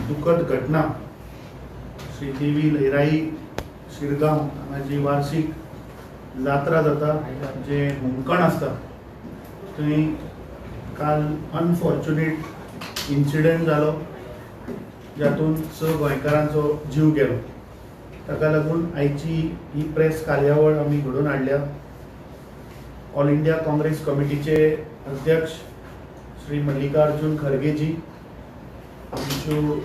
दुखद घटना श्री देवी लयराई शिरगांव हांगाची वार्षिक जात्रा जाता जे होमखण आसता थंय काल अनफॉर्च्युनेट इन्सिडंट जालो जातून 6 गोंयकारांचो जीव गेलो। ताका लागून आयची ही प्रेस कार्यावळ आमी घडोवन हाडल्या। ऑल इंडिया काँग्रेस कमिटीचे अध्यक्ष श्री मल्लिकार्जुन खरगेजी, आमच्यो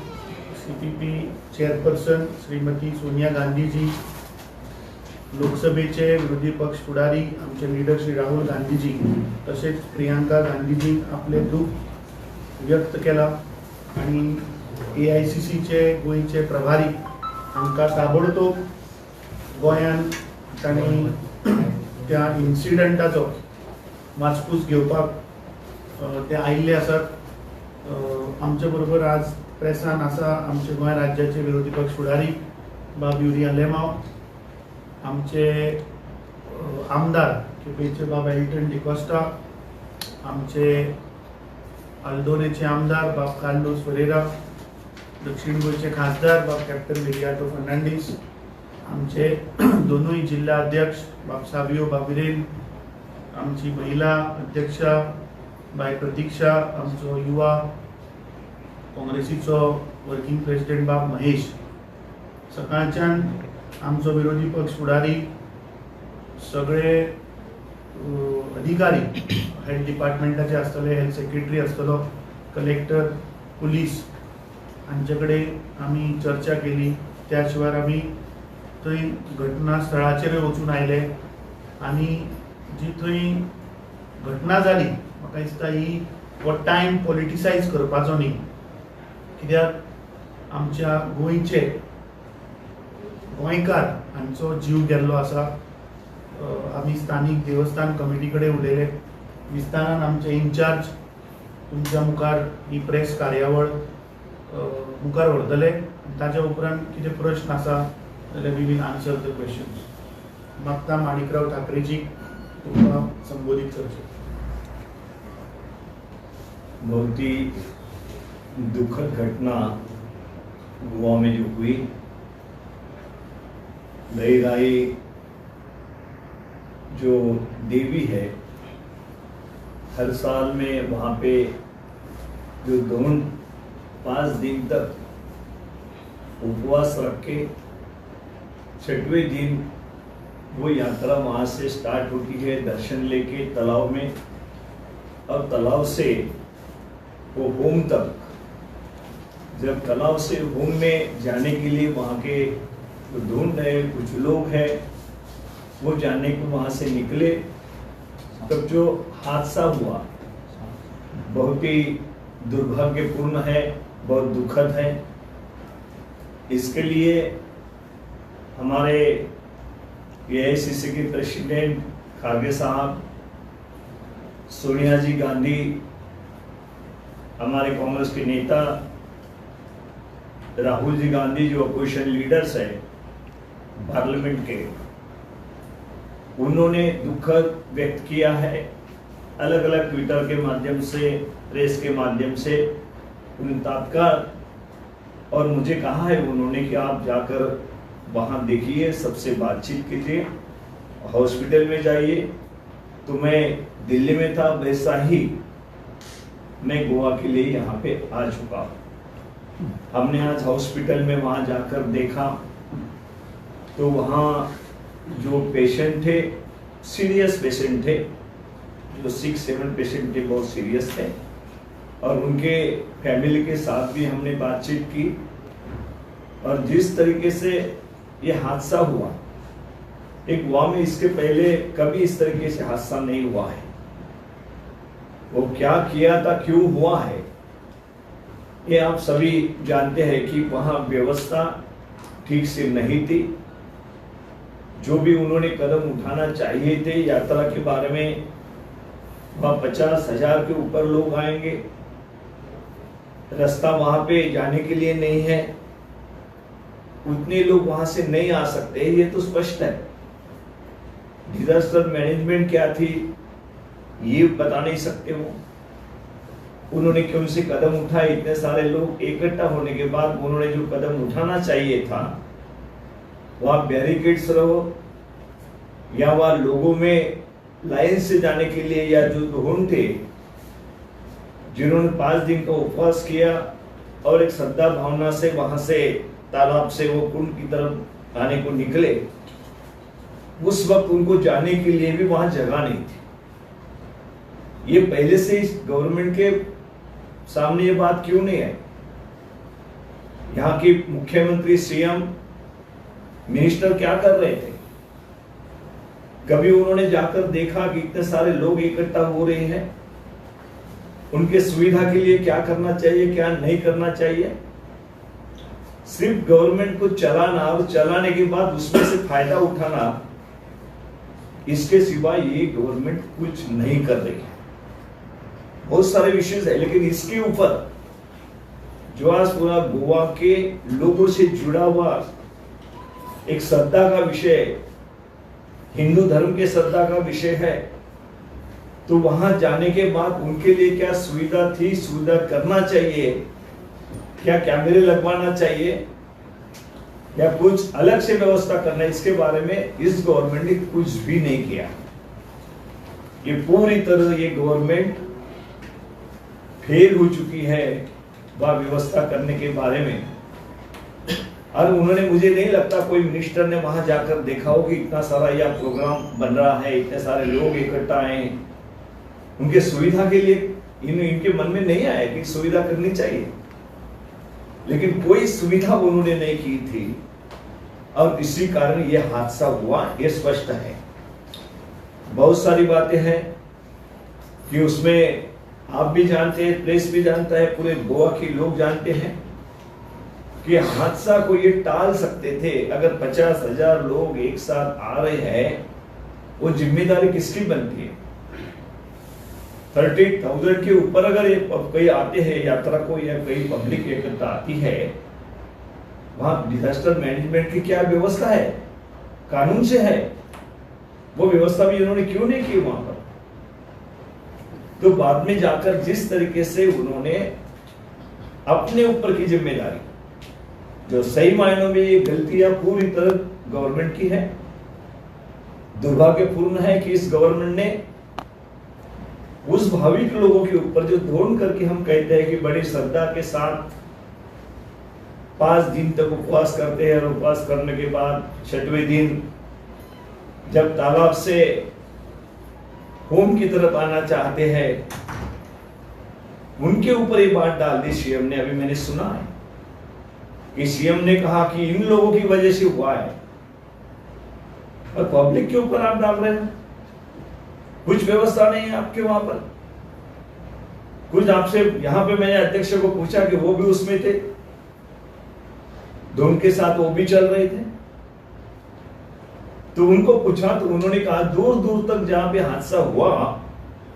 CPP चेअरपर्सन श्रीमती सोनिया गांधीजी, लोकसभेचे विरोधी पक्ष फुडारी आमचे लीडर श्री राहुल गांधीजी तसेच प्रियांका गांधीजी आपले दुःख व्यक्त केला आणि AICCचे गोंयचे प्रभारी हांकां ताबडतोब गोंयान तांणी त्या इन्सिडंटाचो माचपूस घेवपाक ते आयिल्ले आसात। आमचे बरोबर आज प्रेसान आसा आमचे गोंय राज्याचे विरोधी पक्ष फुडारी बाब युरिया लेमाव, आमचे आमदार केपेंचे बाब एल्टन डिकोस्टा, आमचे आल्दोनेचे आमदार बाब कार्लोस फरेरा, दक्षिण गोयचे खासदार बाब कॅप्टन विरियाटो फर्नांडीस, आमचे दोनूय जिल्हा अध्यक्ष बाब साबियो बाबिरेन, आमची महिला अध्यक्षा बाय प्रतीक्षा, आमचो युवा काँग्रेसीचो वर्किंग प्रेसिडेंट बाब महेश। सकाळच्यान आमचो विरोधी पक्ष फुडारी सगळे अधिकारी हेल्थ डिपार्टमेंटाचे आसतले, हेल्थ सेक्रेटरी आसतलो, कलेक्टर, पुलीस हांचे कडेन आमी चर्चा केली। त्या शिवाय आमी थंय घटनास्थळाचेर वचून आयले आनी जी थंय घटना जाली म्हाका दिसता ही हो टायम पॉलिटिसायज करपाचो न्ही, कित्याक आमच्या गोंयचे गोंयकार हांचो जीव गेल्लो आसा। आमी स्थानीक देवस्थान कमिटी कडेन उलयले, विस्तारान आमचे इन्चार्ज तुमच्या मुखार ही प्रेस कार्यावळ मुखार व्हरतले। ताच्या उपरांत कितें प्रश्न आसा जाल्यार we will answer the questions. मागता माणिकराव ठाकरेजी तुमकां संबोधीत करचें। बहुत ही दुखद घटना गोवा में जो हुई, लयराई जो देवी है, हर साल में वहाँ पे जो 5 दिन तक उपवास रख के 6वें दिन वो यात्रा वहाँ से स्टार्ट होती है दर्शन लेके तालाब में, और तालाब से वो होम तक। जब तालाब से होम में जाने के लिए वहाँ के ढूंढ रहे कुछ लोग हैं, वो जाने को वहाँ से निकले, तब जो हादसा हुआ बहुत ही दुर्भाग्यपूर्ण है, बहुत दुखद है। इसके लिए हमारे AICC के प्रेसिडेंट खारगे साहब, सोनिया जी गांधी, हमारे कांग्रेस के नेता राहुल जी गांधी जो अपोजिशन लीडर्स है पार्लियामेंट के, उन्होंने दुखद व्यक्त किया है। अलग अलग ट्विटर के माध्यम से, प्रेस के माध्यम से उन तत्काल, और मुझे कहा है उन्होंने कि आप जाकर वहाँ देखिए, सबसे बातचीत कीजिए, हॉस्पिटल में जाइए। तो मैं दिल्ली में था, वैसा ही मैं गोवा के लिए यहाँ पे आ चुका हूँ। हमने आज हॉस्पिटल में वहाँ जाकर देखा तो वहाँ जो पेशेंट थे, सीरियस पेशेंट थे, जो 6-7 पेशेंट थे बहुत सीरियस थे, और उनके फैमिली के साथ भी हमने बातचीत की। और जिस तरीके से ये हादसा हुआ, एक गोवा में इसके पहले कभी इस तरीके से हादसा नहीं हुआ है। वो क्या किया था, क्यों हुआ है, ये आप सभी जानते हैं कि वहाँ व्यवस्था ठीक से नहीं थी। जो भी उन्होंने कदम उठाना चाहिए थे यात्रा के बारे में, वहाँ 50,000 के ऊपर लोग आएंगे, रास्ता वहाँ पे जाने के लिए नहीं है, उतने लोग वहाँ से नहीं आ सकते, ये तो स्पष्ट है। डिजास्टर मैनेजमेंट क्या थी ये बता नहीं सकते हो। उन्होंने क्यों से कदम उठाए? इतने सारे लोग इकट्ठा होने के बाद उन्होंने जो कदम उठाना चाहिए था, वहां बैरिकेड्स रहो या वहां लोगों में लाइन से जाने के लिए, या जो धुन थे जिन्होंने 5 दिन का उपवास किया और एक श्रद्धा भावना से वहां से तालाब से वो कुंड की तरफ आने को निकले, उस वक्त उनको जाने के लिए भी वहां जगह नहीं थी। ये पहले से इस गवर्नमेंट के सामने ये बात क्यों नहीं है? यहाँ के मुख्यमंत्री, सीएम, मिनिस्टर क्या कर रहे थे? कभी उन्होंने जाकर देखा कि इतने सारे लोग इकट्ठा हो रहे हैं, उनके सुविधा के लिए क्या करना चाहिए, क्या नहीं करना चाहिए? सिर्फ गवर्नमेंट को चलाना और चलाने के बाद उसमें से फायदा उठाना, इसके सिवा ये गवर्नमेंट कुछ नहीं कर रही है। बहुत सारे विषय है, लेकिन इसके ऊपर जो आज पूरा गोवा के लोगों से जुड़ा हुआ एक श्रद्धा का विषय, हिंदू धर्म के श्रद्धा का विषय है, तो वहां जाने के बाद उनके लिए क्या सुविधा थी, सुविधा करना चाहिए, क्या कैमरे लगवाना चाहिए या कुछ अलग से व्यवस्था करना, इसके बारे में इस गवर्नमेंट ने कुछ भी नहीं किया। ये पूरी तरह ये गवर्नमेंट फेल हो चुकी है वह व्यवस्था करने के बारे में। और उन्होंने, मुझे नहीं लगता कोई मिनिस्टर ने वहां जाकर देखा हो कि इतना सारा यह प्रोग्राम बन रहा है, इतने सारे लोग इकट्ठा आए, उनके सुविधा के लिए इनके मन में नहीं आया कि सुविधा करनी चाहिए, लेकिन कोई सुविधा उन्होंने नहीं की थी और इसी कारण यह हादसा हुआ, यह स्पष्ट है। बहुत सारी बातें हैं कि उसमें आप भी जानते हैं, प्रेस भी जानता है, पूरे गोवा के लोग जानते हैं कि हादसा को ये टाल सकते थे। अगर 50,000 लोग एक साथ आ रहे हैं, वो जिम्मेदारी किसकी बनती है? 30,000 के ऊपर अगर ये कोई आते हैं यात्रा को, या कोई पब्लिक एकत्र आती है, वहां डिजास्टर मैनेजमेंट की क्या व्यवस्था है? कानून से है, वो व्यवस्था भी इन्होंने क्यों नहीं की वहां पर? तो बाद में जाकर जिस तरीके से उन्होंने अपने ऊपर की जिम्मेदारी, जो सही मायनों में ये गलतियां पूरी तरह गवर्नमेंट की है। दुर्भाग्यपूर्ण है कि इस गवर्नमेंट ने उस भाविक लोगों के ऊपर, जो ढूंढ करके हम कहते हैं कि बड़ी श्रद्धा के साथ 5 दिन तक उपवास करते हैं, और उपवास करने के बाद 6वें दिन जब तालाब से होम की तरफ आना चाहते हैं, उनके ऊपर ये बात डाल दी सीएम ने। अभी मैंने सुना है कि सीएम ने कहा कि इन लोगों की वजह से हुआ है, और पब्लिक के ऊपर आप डाल रहे हैं। कुछ व्यवस्था नहीं है आपके वहां पर। कुछ आपसे, यहां पे मैंने अध्यक्ष को पूछा कि वो भी उसमें थे, धुन के साथ वो भी चल रहे थे, तो उनको पूछा तो उन्होंने कहा दूर दूर तक जहां पे हादसा हुआ,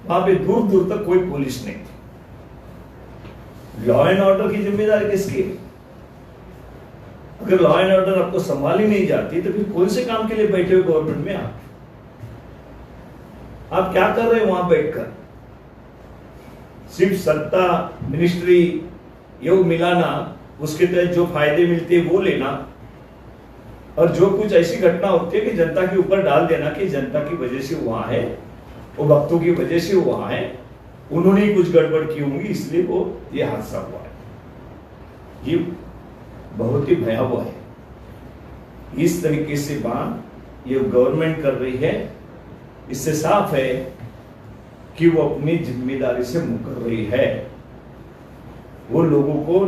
वहां पे दूर दूर तक कोई पुलिस नहीं थी। लॉ एंड ऑर्डर की जिम्मेदारी किसकी? अगर लॉ एंड ऑर्डर आपको संभाली नहीं जाती, तो फिर कौन से काम के लिए बैठे हुए गवर्नमेंट में आप क्या कर रहे हैं वहां बैठकर? सिर्फ सत्ता, मिनिस्ट्री ये मिलाना, उसके तहत जो फायदे मिलते हैं वो लेना, और जो कुछ ऐसी घटना होती है कि जनता के ऊपर डाल देना कि जनता की वजह से हुआ है, वो भक्तों की वजह से हुआ है, उन्होंने ही कुछ गड़बड़ की होंगी, इसलिए वो ये हादसा हुआ है। ये बहुत ही भयावह है। इस तरीके से बात ये गवर्नमेंट कर रही है, इससे साफ है कि वो अपनी जिम्मेदारी से मुकर रही है। वो लोगों को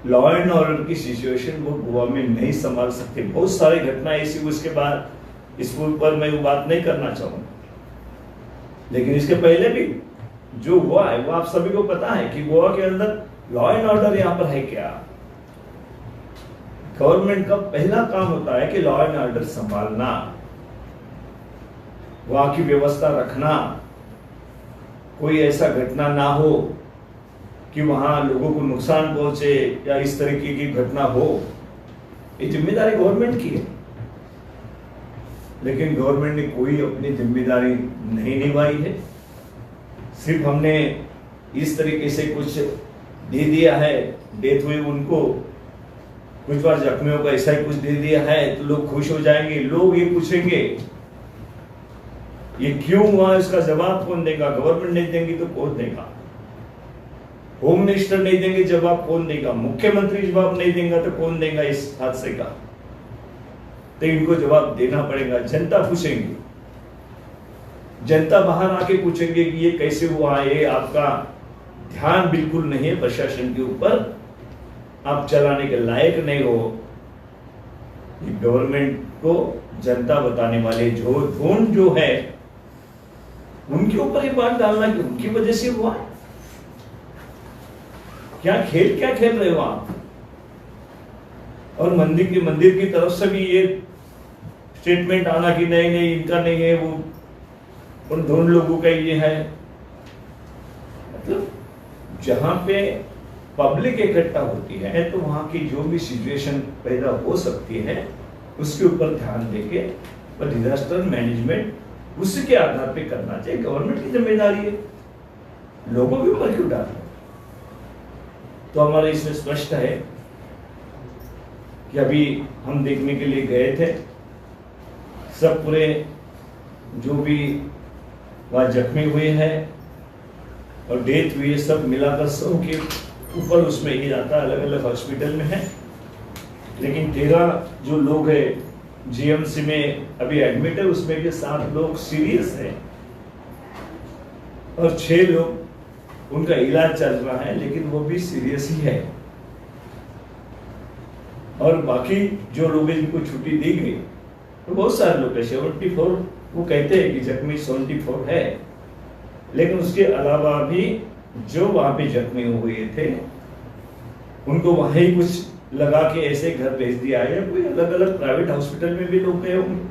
लॉ एंड ऑर्डर की सिचुएशन वो गोवा में नहीं संभाल सकते। बहुत सारी घटनाएं ऐसी, उसके बाद इस पर मैं वो बात नहीं करना चाहूंगा, लेकिन इसके पहले भी जो हुआ है वो आप सभी को पता है कि गोवा के अंदर लॉ एंड ऑर्डर यहां पर है क्या? गवर्नमेंट का पहला काम होता है कि लॉ एंड ऑर्डर संभालना, वहां की व्यवस्था रखना, कोई ऐसा घटना ना हो कि वहां लोगों को नुकसान पहुंचे या इस तरीके की घटना हो। ये जिम्मेदारी गवर्नमेंट की है, लेकिन गवर्नमेंट ने कोई अपनी जिम्मेदारी नहीं निभाई है। सिर्फ हमने इस तरीके से कुछ दे दिया है, डेथ हुई उनको, कुछ बार जख्मियों को ऐसा ही कुछ दे दिया है तो लोग खुश हो जाएंगे। लोग ये पूछेंगे ये क्यों हुआ, इसका जवाब कौन देगा? गवर्नमेंट नहीं देंगी तो कौन देगा? होम मिनिस्टर नहीं देंगे जवाब, कौन देगा? मुख्यमंत्री जवाब नहीं देगा तो कौन देगा इस हादसे का? तो इनको जवाब देना पड़ेगा। जनता पूछेंगी, जनता बाहर आके पूछेंगे कि ये कैसे हुआ, ये आपका ध्यान बिल्कुल नहीं है प्रशासन के ऊपर, आप चलाने के लायक नहीं हो। ये गवर्नमेंट को जनता बताने वाले जो है उनके ऊपर ये बात डालना कि उनकी वजह से हुआ। क्या खेल रहे हो आप? और मंदिर की तरफ से भी ये स्टेटमेंट आना कि नहीं इनका नहीं है, वो उन दोनों लोगों का ये है। मतलब जहां पे पब्लिक इकट्ठा होती है तो वहां की जो भी सिचुएशन पैदा हो सकती है उसके ऊपर ध्यान देके और डिजास्टर मैनेजमेंट उसी के आधार पे करना चाहिए। गवर्नमेंट की जिम्मेदारी है, लोगों के ऊपर क्यों डालना? तो हमारा इसमें स्पष्ट है कि अभी हम देखने के लिए गए थे, सब पूरे जो भी वहां जख्मी हुए हैं और डेथ हुई है सब मिलाकर सब के ऊपर उसमें ये जाता है, अलग अलग हॉस्पिटल में है। लेकिन 13 जो लोग हैं जीएमसी में अभी एडमिट है, उसमें के 7 लोग सीरियस हैं और 6 लोग उनका इलाज चल रहा है लेकिन वो भी सीरियस ही है। और बाकी जो लोग जिनको छुट्टी दी गई तो बहुत सारे लोग है, 74 वो कहते हैं कि जख्मी 74 है, लेकिन उसके अलावा भी जो वहां पे जख्मी हुए थे उनको वहां ही कुछ लगा के ऐसे घर भेज दिया है, या कोई अलग अलग प्राइवेट हॉस्पिटल में भी लोग गए होंगे।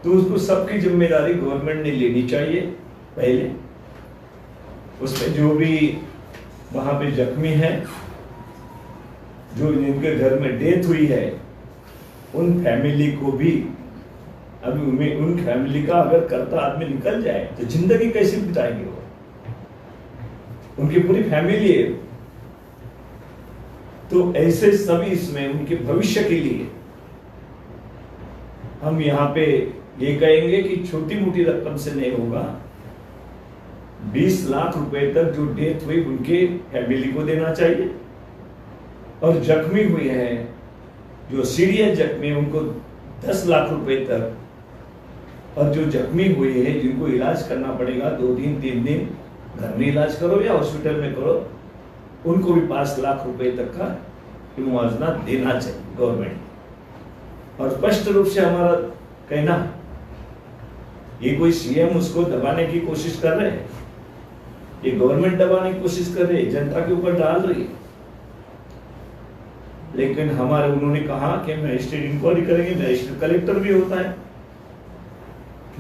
तो उसको सबकी जिम्मेदारी गवर्नमेंट ने लेनी चाहिए पहले। उसमें जो भी वहां पे जख्मी है, जो जिनके घर में डेथ हुई है, उन फैमिली को भी अभी उन फैमिली का अगर करता आदमी निकल जाए तो जिंदगी कैसे बिताएंगे वो? उनकी पूरी फैमिली है। तो ऐसे सभी इसमें उनके भविष्य के लिए हम यहाँ पे ये कहेंगे कि छोटी मोटी रकम से नहीं होगा, 20 लाख रुपए तक जो डेथ हुई उनके फैमिली को देना चाहिए। और जख्मी हुए हैं, जो सीरियस जख्मी उनको 10 लाख रुपए तक, और जो जख्मी हुए हैं जिनको इलाज करना पड़ेगा 2 दिन 3 दिन, घर में इलाज करो या हॉस्पिटल में करो, उनको भी 5 लाख रुपए तक का मुआवजा देना चाहिए गवर्नमेंट। और स्पष्ट रूप से हमारा कहना, ये कोई सीएम उसको दबाने की कोशिश कर रहे हैं, ये गवर्नमेंट दबाने की कोशिश कर रही है, जनता के ऊपर डाल रही है। लेकिन हमारे उन्होंने कहा कि मजिस्ट्रेट इंक्वायरी करेंगे, मजिस्ट्रेट कलेक्टर भी होता है,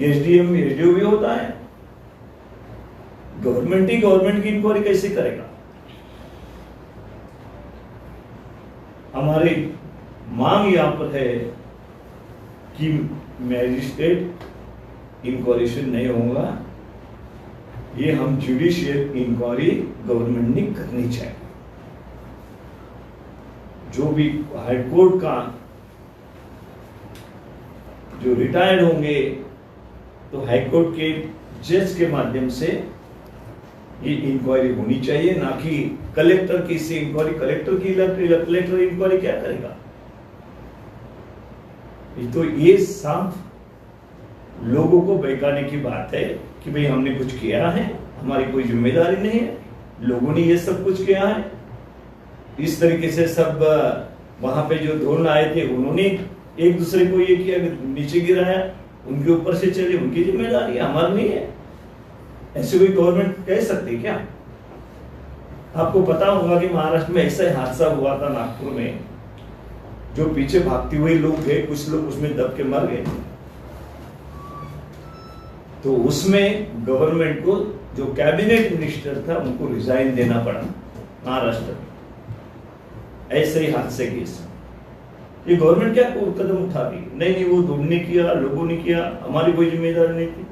एसडीएम एसडीओ भी होता है, गवर्नमेंट ही गवर्नमेंट की इंक्वायरी कैसे करेगा? हमारी मांग यहां पर है कि मैजिस्ट्रेट इंक्वायरी से नहीं होगा, ये हम जुडिशियल इंक्वायरी गवर्नमेंट ने करनी चाहिए। जो भी हाईकोर्ट का जो रिटायर्ड होंगे तो हाईकोर्ट के जज के माध्यम से ये इंक्वायरी होनी चाहिए, ना कि कलेक्टर की से इंक्वायरी। कलेक्टर इंक्वायरी क्या करेगा? तो ये साफ लोगों को बहकाने की बात है कि भाई हमने कुछ किया है, हमारी कोई जिम्मेदारी नहीं है, लोगों ने ये सब कुछ किया है। इस तरीके से सब वहां पे जो ड्रोन आए थे उन्होंने एक दूसरे को ये किया, नीचे गिराया, उनके ऊपर से चले, उनकी जिम्मेदारी है, हमारी नहीं है। ऐसे कोई गवर्नमेंट कह सकती क्या? आपको पता होगा कि महाराष्ट्र में ऐसा हादसा हुआ था नागपुर में, जो पीछे भागते हुए लोग थे, कुछ लोग उसमें दब के मर गए। तो उसमें गवर्नमेंट को जो कैबिनेट मिनिस्टर था उनको रिजाइन देना पड़ा महाराष्ट्र में, ऐसे ही हादसे के समय। ये गवर्नमेंट क्या कदम उठा रही? नहीं, वो ढूंढने किया, लोगों ने किया, हमारी कोई जिम्मेदारी नहीं थी।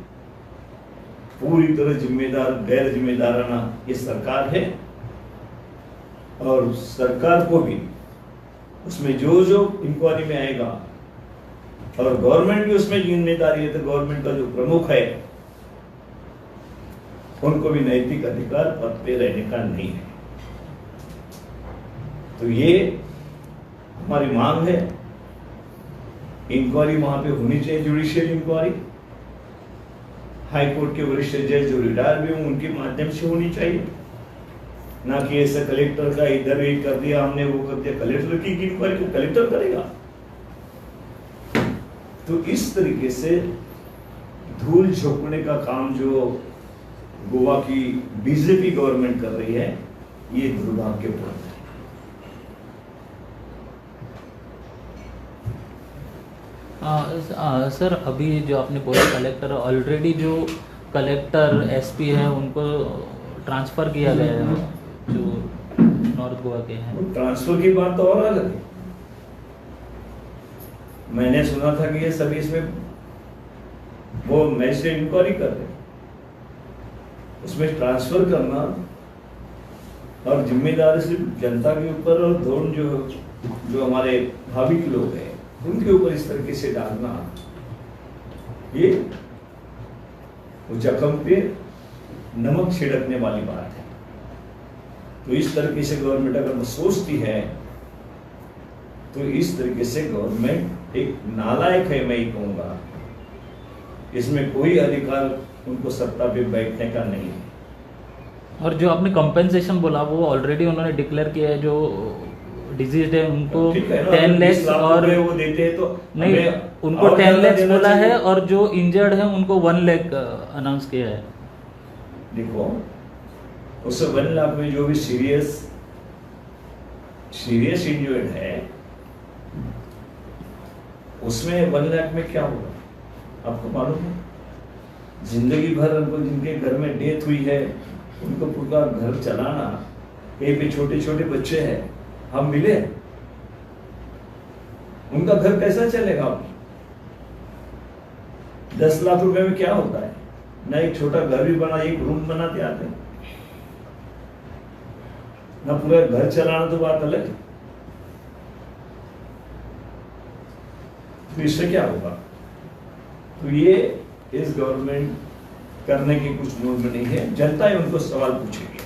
पूरी तरह जिम्मेदार गैर जिम्मेदाराना ये सरकार है। और सरकार को भी उसमें जो जो इंक्वायरी में आएगा, और गवर्नमेंट भी उसमें जिम्मेदारी है, तो गवर्नमेंट का जो प्रमुख है उनको भी नैतिक अधिकार पद पे रहने का नहीं है। तो ये हमारी मांग है, इंक्वायरी वहां पे होनी चाहिए, जुडिशियल इंक्वायरी। हाई कोर्ट के वरिष्ठ जज जो रिटायर भी हों उनके माध्यम से होनी चाहिए, ना कि ऐसा कलेक्टर का इधर ये कर दिया हमने, वो कर दिया। कलेक्टर की इंक्वायरी को कलेक्टर करेगा। तो इस तरीके से धूल झोंकने का काम जो गोवा की बीजेपी गवर्नमेंट कर रही है, ये दुर्भाग्यपूर्ण है। सर, अभी जो आपने बोला कलेक्टर, ऑलरेडी जो कलेक्टर एसपी है उनको ट्रांसफ़र किया गया है, जो नॉर्थ गोवा के हैं। ट्रांसफर की बात तो और अलग है। मैंने सुना था कि ये सभी इसमें वो मैजिस्ट्रेट इंक्वायरी कर रहे, उसमें ट्रांसफर करना और जिम्मेदारी सिर्फ जनता के ऊपर और दोनों जो हमारे भाविक लोग हैं उनके ऊपर इस तरीके से डालना, ये जख्म पे नमक छिड़कने वाली बात है। तो इस तरीके से गवर्नमेंट अगर सोचती है तो इस तरीके से गवर्नमेंट एक नालायक है, मैं ये कहूँगा। इसमें कोई अधिकार उनको सत्ता पे बैठने का नहीं है। और जो आपने कंपेंसेशन बोला वो ऑलरेडी उन्होंने डिक्लेयर किया है, जो डिजीज है उनको 10 लाख और वो देते हैं तो नहीं, उनको 10 लाख बोला है, और जो इंजर्ड है उनको 1 लाख अनाउंस किया है। देखो, उस 1 लाख में जो भी सीरियस इंजर्ड है उसमें 1 लाख में क्या होगा आपको मालूम है? जिंदगी भर उनको, जिनके घर में डेथ हुई है, उनको पूरा घर चलाना, कहीं पे छोटे छोटे बच्चे हैं, हम मिले, उनका घर कैसा चलेगा? 10 लाख रुपए में क्या होता है? ना एक छोटा घर भी बना, एक रूम बनाते आते हैं, ना पूरा घर चलाना, तो बात अलग है। तो इससे क्या होगा? तो ये इस गवर्नमेंट करने की कुछ मूड में नहीं है। जनता ही उनको सवाल पूछेगी।